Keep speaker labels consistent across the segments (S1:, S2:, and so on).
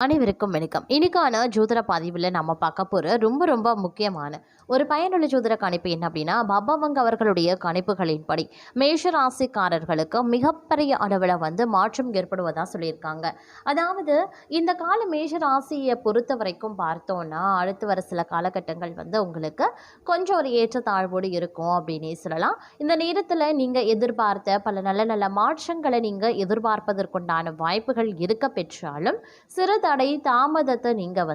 S1: அனைவருக்கும் வணக்கம். இன்னைக்கான ஜோதிட பதிவில் நம்ம பார்க்க போகிற ரொம்ப முக்கியமான ஒரு பயனுள்ள ஜோதிட கணிப்பு என்ன அப்படின்னா, பாபாவங்க அவர்களுடைய கணிப்புகளின்படி மேஷ ராசிக்காரர்களுக்கு மிகப்பெரிய அளவில் மாற்றம் ஏற்படுவதாக சொல்லியிருக்காங்க. அதாவது இந்த கால மேஷ ராசியை பொறுத்த வரைக்கும் பார்த்தோன்னா அடுத்து வர சில காலகட்டங்கள் உங்களுக்கு கொஞ்சம் ஒரு ஏற்றத்தாழ்வோடு இருக்கும் அப்படின்னே சொல்லலாம். இந்த நேரத்தில் நீங்கள் எதிர்பார்த்த பல நல்ல மாற்றங்களை நீங்கள் எதிர்பார்ப்பதற்குண்டான வாய்ப்புகள் இருக்க பெற்றாலும் சிறு தடை தாமதத்தை நீங்கள்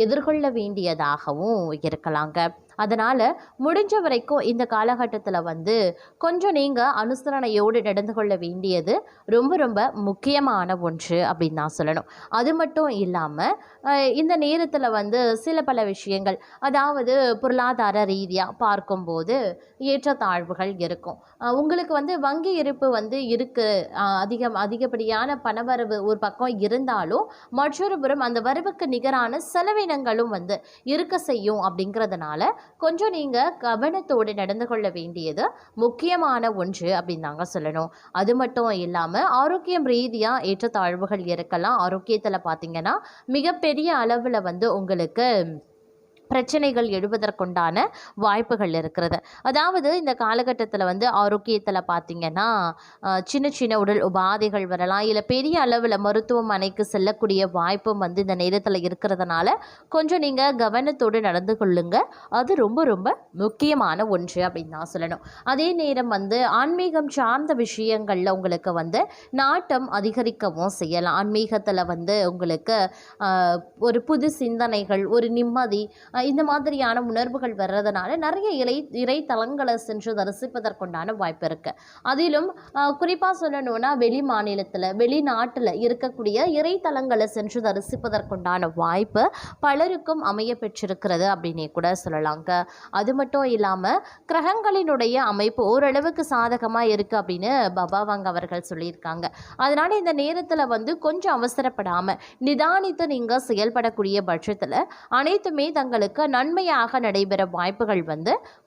S1: எதிர்கொள்ள வேண்டியதாகவும் இருக்கலாங்க. அதனால் முடிஞ்ச வரைக்கும் இந்த காலகட்டத்தில் கொஞ்சம் நீங்கள் அனுசரணையோடு நடந்து கொள்ள வேண்டியது ரொம்ப முக்கியமான ஒன்று அப்படின்னு தான் சொல்லணும். அது மட்டும் இல்லாமல் இந்த நேரத்தில் சில பல விஷயங்கள், அதாவது பொருளாதார ரீதியாக பார்க்கும்போது ஏற்றத்தாழ்வுகள் இருக்கும். உங்களுக்கு வங்கி இருப்பு இருக்குது, அதிகப்படியான பணவரவு ஒரு பக்கம் இருந்தாலும் மற்றொரு புறம் அந்த வரவுக்கு நிகரான செலவினங்களும் இருக்க செய்யும். அப்படிங்கிறதுனால கொஞ்சம் நீங்கள் கவனத்தோடு நடந்து கொள்ள வேண்டியது முக்கியமான ஒன்று அப்படின்னு தாங்க சொல்லணும். அது மட்டும் இல்லாமல் ஆரோக்கியம் ரீதியாக ஏற்றத்தாழ்வுகள் இருக்கலாம். ஆரோக்கியத்தில் பார்த்தீங்கன்னா மிகப்பெரிய அளவில் உங்களுக்கு பிரச்சனைகள் எழுவதற்குண்டான வாய்ப்புகள் இருக்கிறது. அதாவது இந்த காலகட்டத்தில் ஆரோக்கியத்தில் பார்த்திங்கன்னா சின்ன உடல் உபாதைகள் வரலாம், இல்லை பெரிய அளவில் மருத்துவமனைக்கு செல்லக்கூடிய வாய்ப்பும் இந்த நேரத்தில் இருக்கிறதுனால கொஞ்சம் நீங்கள் கவனத்தோடு நடந்து கொள்ளுங்க. அது ரொம்ப முக்கியமான ஒன்று அப்படின்னு தான் சொல்லணும். அதே நேரம் ஆன்மீகம் சார்ந்த விஷயங்களில் உங்களுக்கு நாட்டம் அதிகரிக்கவும் செய்யலாம். ஆன்மீகத்தில் உங்களுக்கு ஒரு புது சிந்தனைகள், ஒரு நிம்மதி, இந்த மாதிரியான உணர்வுகள் வர்றதுனால நிறைய இறை தலங்களை சென்று தரிசிப்பதற்குண்டான வாய்ப்பு இருக்குது. அதிலும் குறிப்பாக சொல்லணும்னா வெளி மாநிலத்தில் வெளிநாட்டில் இருக்கக்கூடிய இறை தலங்களை சென்று தரிசிப்பதற்குண்டான வாய்ப்பு பலருக்கும் அமைய பெற்றிருக்கிறது அப்படின்னே கூட சொல்லலாங்க. அது மட்டும் இல்லாமல் கிரகங்களினுடைய அமைப்பு ஓரளவுக்கு சாதகமாக இருக்குது அப்படின்னு பாபாவங்க அவர்கள் சொல்லியிருக்காங்க. அதனால் இந்த நேரத்தில் கொஞ்சம் அவசரப்படாமல் நிதானித்து நீங்கள் செயல்படக்கூடிய பட்சத்தில் அனைத்துமே தங்களுக்கு நன்மையாக நடைபெற வாய்ப்புகள்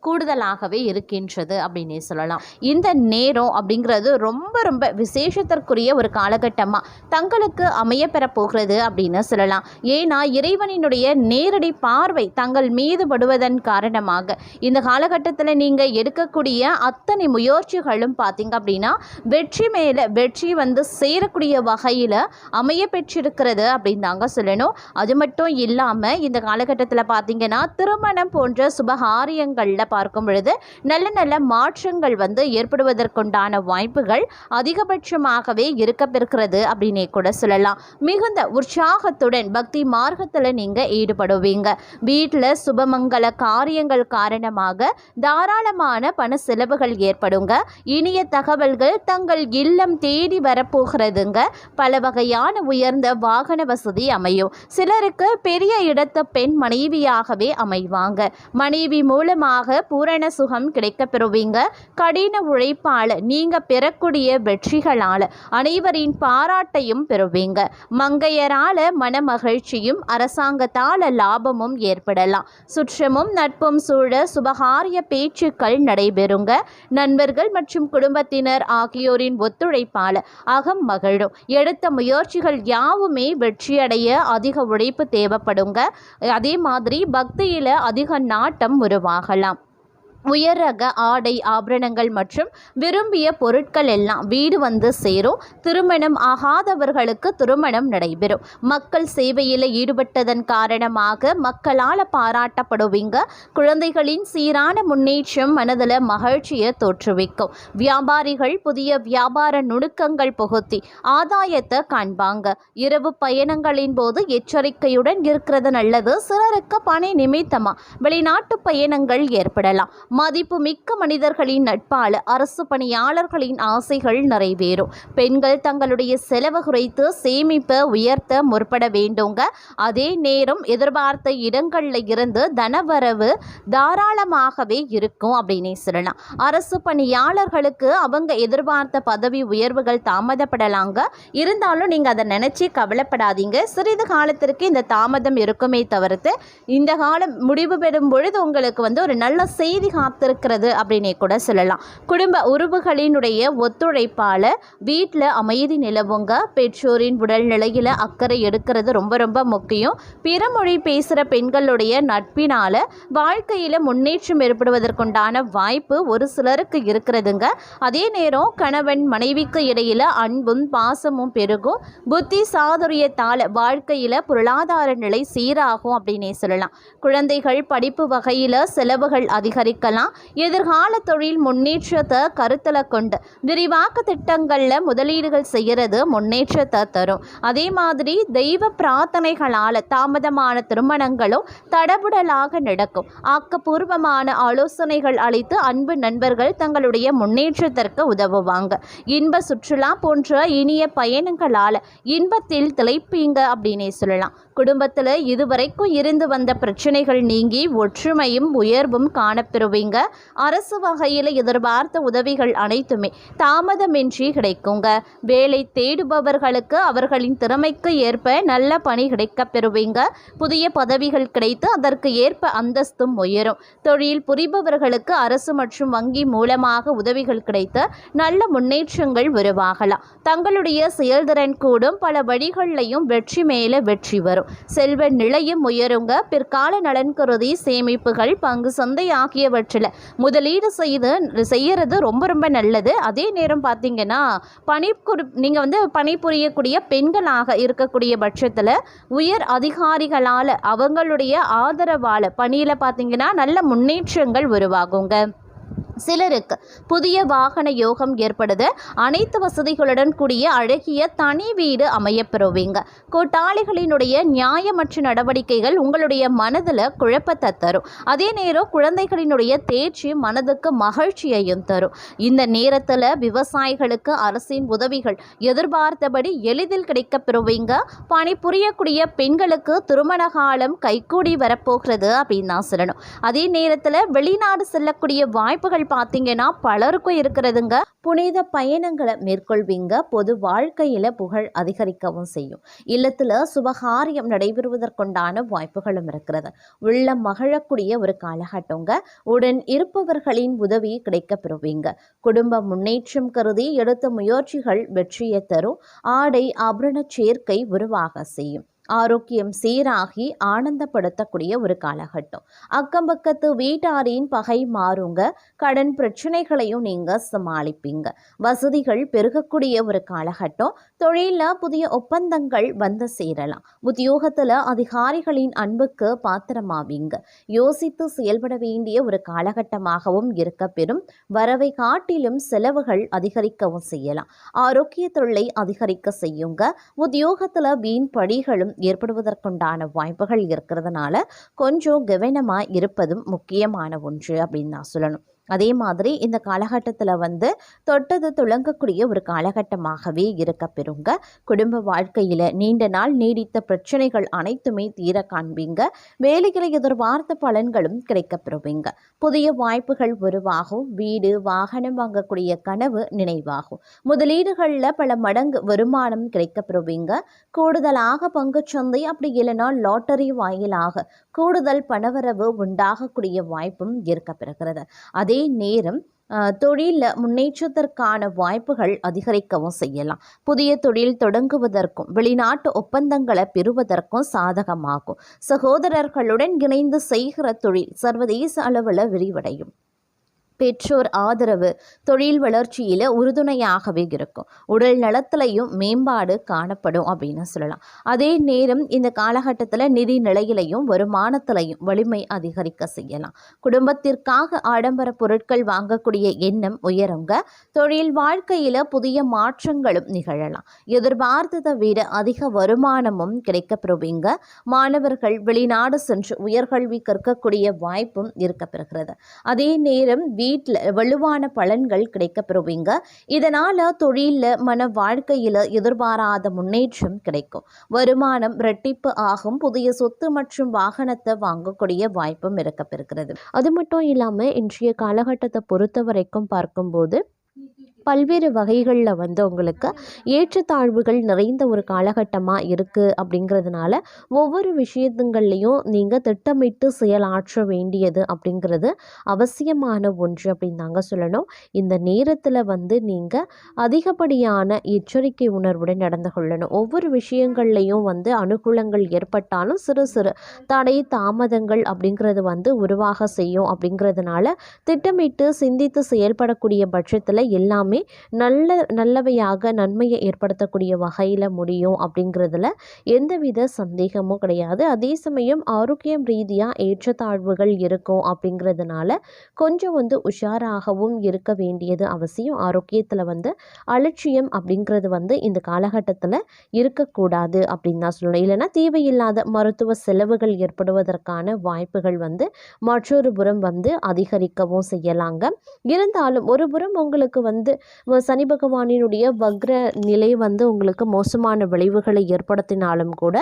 S1: கூடுதலாகவே இருக்கின்றது அப்படின்னே சொல்லலாம். இந்த நேரம் அப்படிங்கிறது ரொம்ப விசேஷத்திற்குரிய ஒரு காலகட்டமாக தங்களுக்கு அமைய பெற போகிறது அப்படின்னு சொல்லலாம். ஏன்னா இறைவனினுடைய நேரடி பார்வை தங்கள் மீது படுவதன் காரணமாக இந்த காலகட்டத்தில் நீங்கள் எடுக்கக்கூடிய அத்தனை முயற்சிகளும் பார்த்தீங்க அப்படின்னா வெற்றி மேலே வெற்றி சேரக்கூடிய வகையில் அமைய பெற்றிருக்கிறது அப்படின்னு தாங்க சொல்லணும். அது மட்டும் இல்லாமல் இந்த காலகட்டத்தில் பார்த்தீங்கன்னா திருமணம் போன்ற சுபகாரியங்களில் பார்க்கும் பொழுது நல்ல மாற்றங்கள் ஏற்படுவதற்குண்டான வாய்ப்புகள் அதிகபட்சமாகவே இருக்கப்பெறுகிறது அப்படின்னே கூட சொல்லலாம். மிகுந்த உற்சாகத்துடன் பக்தி மார்க்கத்தில் நீங்கள் ஈடுபடுவீங்க. வீட்டில் சுபமங்கல காரியங்கள் காரணமாக தாராளமான பண செலவுகள் ஏற்படுங்க. இனிய தகவல்கள் தங்கள் இல்லம் தேடி வரப்போகிறதுங்க. பல வகையான உயர்ந்த வாகன வசதி அமையும். சிலருக்கு பெரிய இடத்த பெண் மனைவியாகவே அமைவாங்க. மனைவி மூலமாக பூரண சுகம் கிடைக்க பெறுவீங்க. கடின உழைப்பால் நீங்க பெறக்கூடிய வெற்றிகளால் அனைவரின் பாராட்டையும் பெறுவீங்க. மங்கையரால மன மகிழ்ச்சியும் அரசாங்கத்தால் லாபமும் ஏற்படலாம். சுற்றமும் நட்பும் சூழ சுபகாரிய பேச்சுக்கள் நடைபெறுங்க. நண்பர்கள் மற்றும் குடும்பத்தினர் ஆகியோரின் ஒத்துழைப்பால் அகம் மகிழும். எடுத்த முயற்சிகள் யாவுமே வெற்றியடைய அதிக உழைப்பு தேவைப்படுங்க. அதே மாதிரி பக்தியில் அதிக நாட்டம் உருவாகலாம். உயர் ரக ஆடை ஆபரணங்கள் மற்றும் விரும்பிய பொருட்கள் எல்லாம் வீடு சேரும். திருமணம் ஆகாதவர்களுக்கு திருமணம் நடைபெறும். மக்கள் சேவையில் ஈடுபட்டதன் காரணமாக மக்களால் பாராட்டப்படுவீங்க. குழந்தைகளின் சீரான முன்னேற்றம் மனதில் மகிழ்ச்சியை தோற்றுவிக்கும். வியாபாரிகள் புதிய வியாபார நுணுக்கங்கள் புகுத்தி ஆதாயத்தை காண்பாங்க. இரவு பயணங்களின் போது எச்சரிக்கையுடன் இருக்கிறது நல்லது. சிலருக்கு பணி நிமித்தமா வெளிநாட்டு பயணங்கள் ஏற்படலாம். மதிப்பு மிக்க மனிதர்களின் நட்பால் அரசு பணியாளர்களின் ஆசைகள் நிறைவேறும். பெண்கள் தங்களுடைய செலவு குறைத்து சேமிப்பை உயர்த்த முற்பட வேண்டுங்க. அதே நேரம் எதிர்பார்த்த இடங்களில் இருந்து தனவரவு தாராளமாகவே இருக்கும் அப்படின்னே சொல்லலாம். அரசு பணியாளர்களுக்கு அவங்க எதிர்பார்த்த பதவி உயர்வுகள் தாமதப்படலாங்க. இருந்தாலும் நீங்கள் அதை நினைச்சு கவலைப்படாதீங்க. சிறிது காலத்திற்கு இந்த தாமதம் இருக்குமே தவிர்த்து இந்த காலம் முடிவு பெறும் பொழுது உங்களுக்கு ஒரு நல்ல செய்திகள் காத்திருக்கிறது அப்படின்னே கூட சொல்லலாம். குடும்ப உறவுகளினுடைய ஒத்துழைப்பால் வீட்டில் அமைதி நிலவுங்க. பெற்றோரின் உடல்நிலையில் அக்கறை எடுக்கிறது ரொம்ப ரொம்ப முக்கியம். பிற மொழி பேசுகிற பெண்களுடைய நட்பினால் வாழ்க்கையில் முன்னேற்றம் ஏற்படுவதற்குண்டான வாய்ப்பு ஒரு சிலருக்கு இருக்கிறதுங்க. அதே நேரம் கணவன் மனைவிக்கு இடையில் அன்பும் பாசமும் பெருகும். புத்தி சாதுரியத்தால் வாழ்க்கையில் பொருளாதார நிலை சீராகும் அப்படின்னே சொல்லலாம். குழந்தைகள் படிப்பு வகையில் செலவுகள் அதிகரிக்கலாம். எதிர்கால தொழில் முன்னேற்றத்தை கருத்தில் கொண்டு விரிவாக்க திட்டங்களில் முதலீடுகள் செய்கிறது முன்னேற்றத்தை தரும். அதே மாதிரி தெய்வ பிரார்த்தனைகளால் தாமதமான திருமணங்களும் தடபுடலாக நடக்கும். ஆக்கப்பூர்வமான ஆலோசனைகள் அளித்து அன்பு நண்பர்கள் தங்களுடைய முன்னேற்றத்திற்கு உதவுவாங்க. இன்ப சுற்றுலா போன்ற இனிய பயணங்களால் இன்பத்தில் திளைப்பீங்க அப்படின்னே சொல்லலாம். குடும்பத்தில் இதுவரைக்கும் இருந்து வந்த பிரச்சனைகள் நீங்கி ஒற்றுமையும் உயர்வும் காணப்பெறுவீங்க. அரசு வகையில் எதிர்பார்த்த உதவிகள் அனைத்துமே தாமதமின்றி கிடைக்குங்க. வேலை தேடுபவர்களுக்கு அவர்களின் திறமைக்கு ஏற்ப நல்ல பணி கிடைக்கப் பெறுவீங்க. புதிய பதவிகள் கிடைத்து அதற்கு ஏற்ப அந்தஸ்தும் உயரும். தொழில் புரிபவர்களுக்கு அரசு மற்றும் வங்கி மூலமாக உதவிகள் கிடைத்து நல்ல முன்னேற்றங்கள் உருவாகலாம். தங்களுடைய செயல்திறன் கூடும். பல வழிகளிலையும் வெற்றி மேலே வெற்றி வரும். செல்வ நிலையும் உயருங்க. பிற்கால நலன் கருதி சேமிப்புகள் பங்கு சந்தை ஆகியவற்றில் முதலீடு செய்யறது ரொம்ப ரொம்ப நல்லது. அதே நேரம் பார்த்தீங்கன்னா நீங்கள் பணிபுரியக்கூடிய பெண்களாக இருக்கக்கூடிய பட்சத்தில் உயர் அதிகாரிகளால் அவங்களுடைய ஆதரவால் பணியில் பார்த்தீங்கன்னா நல்ல முன்னேற்றங்கள் உருவாகுங்க. சிலருக்கு புதிய வாகன யோகம் ஏற்படுது. அனைத்து வசதிகளுடன் கூடிய அழகிய தனி வீடு அமையப்பெறுவீங்க. கூட்டாளிகளினுடைய நியாயமற்ற நடவடிக்கைகள் உங்களுடைய மனதில் குழப்பத்தை தரும். அதே நேரம் குழந்தைகளினுடைய தேர்ச்சி மனதுக்கு மகிழ்ச்சியையும் தரும். இந்த நேரத்தில் விவசாயிகளுக்கு அரசின் உதவிகள் எதிர்பார்த்தபடி எளிதில் கிடைக்கப்பெறுவீங்க. பணிபுரியக்கூடிய பெண்களுக்கு திருமண காலம் கைகூடி வரப்போகிறது அப்படின்னு தான் சொல்லணும். அதே நேரத்தில் வெளிநாடு செல்லக்கூடிய வாய்ப்புகள் பார்த்தீங்கன்னா பலருக்கும் இருக்கிறதுங்க. புனித பயணங்களை மேற்கொள்வீங்க. பொது வாழ்க்கையில் புகழ் அதிகரிக்கவும் செய்யும். இல்லத்தில் சுபகாரியம் நடைபெறுவதற்குண்டான வாய்ப்புகளும் இருக்கிறது. உள்ள மகிழக்கூடிய ஒரு காலகட்டங்க. உடன் இருப்பவர்களின் உதவி கிடைக்க பெறுவீங்க. குடும்ப முன்னேற்றம் கருதி எடுத்த முயற்சிகள் வெற்றியை தரும். ஆடை ஆபரண சேர்க்கை உருவாக செய்யும். ஆரோக்கியம் சீராகி ஆனந்தப்படுத்தக்கூடிய ஒரு காலகட்டம். அக்கம் பக்கத்து வீட்டாரின் பகை மாறுங்க. கடன் பிரச்சனைகளையும் நீங்கள் சமாளிப்பீங்க. வசதிகள் பெருகக்கூடிய ஒரு காலகட்டம். தொழிலில் புதிய ஒப்பந்தங்கள் வந்து சேரலாம். உத்தியோகத்தில் அதிகாரிகளின் அன்புக்கு பாத்திரமாவீங்க. யோசித்து செயல்பட வேண்டிய ஒரு காலகட்டமாகவும் இருக்க பெறும். வரவை காட்டிலும் செலவுகள் அதிகரிக்கவும் செய்யலாம். ஆரோக்கிய தொல்லை அதிகரிக்க செய்யுங்க. உத்தியோகத்தில் வீண் படிகளும் ஏற்படுவதற்குண்டான வாய்ப்புகள் இருக்கிறதுனால கொஞ்சம் கவனமாக இருப்பதும் முக்கியமான ஒன்று அப்படின்னு நான் சொல்லணும். அதே மாதிரி இந்த காலகட்டத்தில் தொட்டது துளங்கக்கூடிய ஒரு காலகட்டமாகவே இருக்க பெறுங்க. குடும்ப வாழ்க்கையில் நீண்ட நாள் நீடித்த பிரச்சனைகள் அனைத்துமே தீர காண்பீங்க. வேலைகளை எதிர்பார்த்த பலன்களும் கிடைக்க பெறுவீங்க. புதிய வாய்ப்புகள் உருவாகும். வீடு வாகனம் வாங்கக்கூடிய கனவு நினைவாகும். முதலீடுகளில் பல மடங்கு வருமானம் கிடைக்க பெறுவீங்க. கூடுதலாக பங்குச்சந்தை அப்படி இல்லைனா லாட்டரி வாயிலாக கூடுதல் பணவரவு உண்டாகக்கூடிய வாய்ப்பும் இருக்க பெறுகிறது. அதே நேரம் தொழிலில் முன்னேற்றத்திற்கான வாய்ப்புகள் அதிகரிக்கவும் செய்யலாம். புதிய தொழில் தொடங்குவதற்கும் வெளிநாட்டு ஒப்பந்தங்களை பெறுவதற்கும் சாதகமாகும். சகோதரர்களுடன் இணைந்து செய்கிற தொழில் சர்வதேச அளவில் விரிவடையும். பெற்றோர் ஆதரவு தொழில் வளர்ச்சியில் உறுதுணையாகவே இருக்கும். உடல் நலத்திலையும் மேம்பாடு காணப்படும் அப்படின்னு சொல்லலாம். அதே நேரம் இந்த காலகட்டத்தில் நிதி நிலையிலையும் வருமானத்திலையும் வலிமை அதிகரிக்க செய்யலாம். குடும்பத்திற்காக ஆடம்பர பொருட்கள் வாங்கக்கூடிய எண்ணம் உயருங்க. தொழில் வாழ்க்கையில் புதிய மாற்றங்களும் நிகழலாம். எதிர்பார்த்ததை விட அதிக வருமானமும் கிடைக்கப்பெறுவீங்க. மாணவர்கள் வெளிநாடு சென்று உயர்கல்வி கற்கக்கூடிய வாய்ப்பும் இருக்கப்பெறுகிறது. அதே நேரம் வீட்டில் வலுவான பலன்கள் கிடைக்கப்பெறுவீங்க. இதனால் தொழிலில் மன வாழ்க்கையில் எதிர்பாராத முன்னேற்றம் கிடைக்கும். வருமானம் இரட்டிப்பு ஆகும். புதிய சொத்து மற்றும் வாகனத்தை வாங்கக்கூடிய வாய்ப்பும் இருக்கப்பெறுகிறது. அது மட்டும் இல்லாமல் இன்றைய காலகட்டத்தை பொறுத்த வரைக்கும் பார்க்கும்போது
S2: பல்வேறு வகைகளில் வந்து உங்களுக்கு ஏற்றத்தாழ்வுகள் நிறைந்த ஒரு காலகட்டமாக இருக்குது. அப்படிங்கிறதுனால ஒவ்வொரு விஷயத்துங்கள்லையும் நீங்கள் திட்டமிட்டு செயலாற்ற வேண்டியது அப்படிங்கிறது அவசியமான ஒன்று அப்படின்னு தாங்க சொல்லணும். இந்த நேரத்தில் வந்து நீங்கள் அதிகப்படியான எச்சரிக்கை உணர்வுடன் நடந்து கொள்ளணும். ஒவ்வொரு விஷயங்கள்லையும் வந்து அனுகூலங்கள் ஏற்பட்டாலும் சிறு சிறு தடை தாமதங்கள் அப்படிங்கிறது வந்து உருவாக செய்யும். அப்படிங்கிறதுனால திட்டமிட்டு சிந்தித்து செயல்படக்கூடிய பட்சத்தில் எல்லாமே நல்லவையாக நன்மையை ஏற்படுத்தக்கூடிய வகையில் முடியும் அப்படிங்கிறதுல எந்தவித சந்தேகமும் கிடையாது. அதே சமயம் ஆரோக்கியம் ரீதியாக ஏற்றத்தாழ்வுகள் இருக்கும். அப்படிங்கிறதுனால கொஞ்சம் வந்து உஷாராகவும் இருக்க வேண்டியது அவசியம். ஆரோக்கியத்தில் வந்து அலட்சியம் அப்படிங்கிறது வந்து இந்த காலகட்டத்தில் இருக்கக்கூடாது அப்படின்னு தான் சொல்லணும். இல்லைன்னா தேவையில்லாத மருத்துவ செலவுகள் ஏற்படுவதற்கான வாய்ப்புகள் வந்து மற்றொரு புறம் வந்து அதிகரிக்கவும் செய்யலாங்க. இருந்தாலும் ஒரு புறம் உங்களுக்கு வந்து சனி பகவானினுடைய வக்ர நிலை வந்து உங்களுக்கு மோசமான விளைவுகளை ஏற்படுத்தினாலும் கூட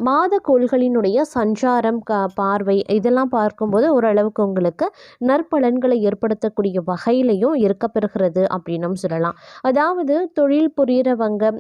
S2: மாத கோள்களினுடைய சஞ்சாரம் பார்வை இதெல்லாம் பார்க்கும்போது ஓரளவுக்கு உங்களுக்கு நற்பலன்களை ஏற்படுத்தக்கூடிய வகையிலையும் இருக்கப்பெறுகிறது அப்படின்னும் சொல்லலாம். அதாவது தொழில் புரிகிறவங்க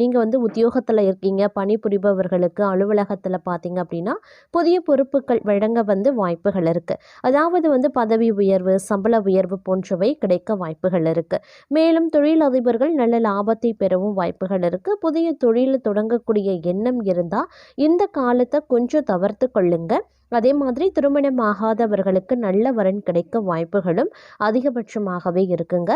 S2: நீங்கள் வந்து உத்தியோகத்தில் இருக்கீங்க, பணிபுரிபவர்களுக்கு அலுவலகத்தில் பார்த்தீங்க அப்படின்னா புதிய பொறுப்புகள் வழங்க வந்து வாய்ப்புகள் இருக்குது. அதாவது வந்து பதவி உயர்வு, சம்பள உயர்வு போன்றவை கிடைக்க வாய்ப்புகள் இருக்குது. மேலும் தொழிலதிபர்கள் நல்ல லாபத்தை பெறவும் வாய்ப்புகள் இருக்குது. புதிய தொழில் தொடங்கக்கூடிய எண்ணம் இருந்தால் இந்த காலத்தை கொஞ்சம் தவிர்த்து கொள்ளுங்க. அதே மாதிரி திருமணமாகாதவர்களுக்கு நல்ல வரன் கிடைக்க வாய்ப்புகளும் அதிகபட்சமாகவே இருக்குங்க.